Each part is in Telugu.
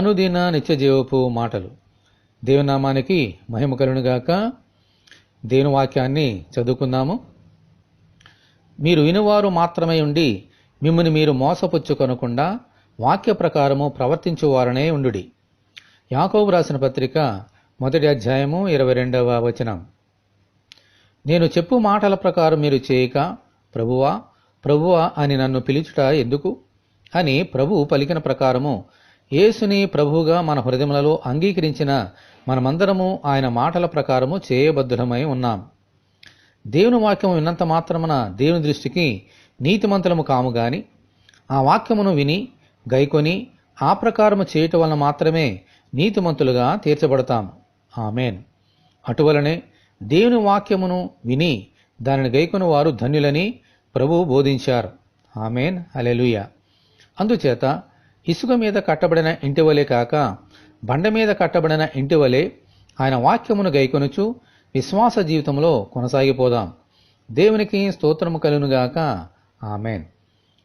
అనుదిన నిత్యజీవపు మాటలు. దేవుని నామానికి మహిమ కలుగునుగాక. దేవుని వాక్యాన్ని చదువుకుందాము. మీరు వినువారు మాత్రమే ఉండి మిమ్మల్ని మీరు మోసపుచ్చుకొనకుండా వాక్య ప్రకారము ప్రవర్తించువారనే ఉండుడి. యాకోబు రాసిన పత్రిక 1వ అధ్యాయము 22వ వచనం. నేను చెప్పు మాటల ప్రకారం మీరు చేయక ప్రభువా ప్రభువా అని నన్ను పిలుచుట ఎందుకు అని ప్రభువు పలికిన ప్రకారము యేసుని ప్రభువుగా మన హృదయములలో అంగీకరించిన మనమందరము ఆయన మాటల ప్రకారము చేయబద్ధులమై ఉన్నాం. దేవుని వాక్యము విన్నంత మాత్రమున దేవుని దృష్టికి నీతిమంతులము కాము గాని ఆ వాక్యమును విని గైకొని ఆ ప్రకారము చేయటం వలన మాత్రమే నీతిమంతులుగా తీర్చబడతాము. ఆమేన్. అటువలనే దేవుని వాక్యమును విని దానిని గైకొని వారు ధన్యులని ప్రభువు బోధించారు. ఆమేన్. హల్లెలూయా. అందుచేత ఇసుక మీద కట్టబడిన ఇంటి వలె కాక బండ మీద కట్టబడిన ఇంటి వలె ఆయన వాక్యమును గైకొనుచు విశ్వాస జీవితంలో కొనసాగిపోదాం. దేవునికి స్తోత్రము కలుగునుగాక. ఆమేన్.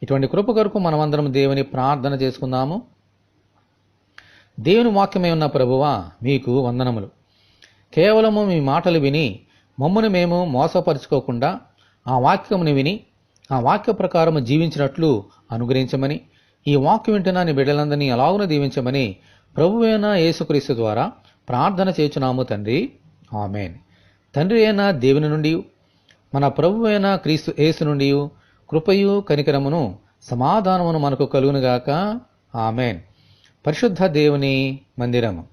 ఇటువంటి కృప కొరకు మనమందరం దేవుని ప్రార్థన చేసుకుందాము. దేవుని వాక్యమై ఉన్న ప్రభువా మీకు వందనములు. కేవలము మీ మాటలు విని మమ్మును మేము మోసపరుచుకోకుండా ఆ వాక్యమును విని ఆ వాక్య ప్రకారము జీవించినట్లు అనుగ్రహించమని, ఈ వాక్యం వింటున్న నీ బిడ్డలందరినీ అలాగున దీవించమని ప్రభువైన యేసుక్రీస్తు ద్వారా ప్రార్థన చేయుచున్నాము తండ్రి. ఆమేన్. తండ్రి అయిన దేవుని నుండి మన ప్రభువైన క్రీస్తు యేసు నుండి కృపయు కనికరమును సమాధానమును మనకు కలుగునుగాక. ఆమేన్. పరిశుద్ధ దేవుని మందిరము.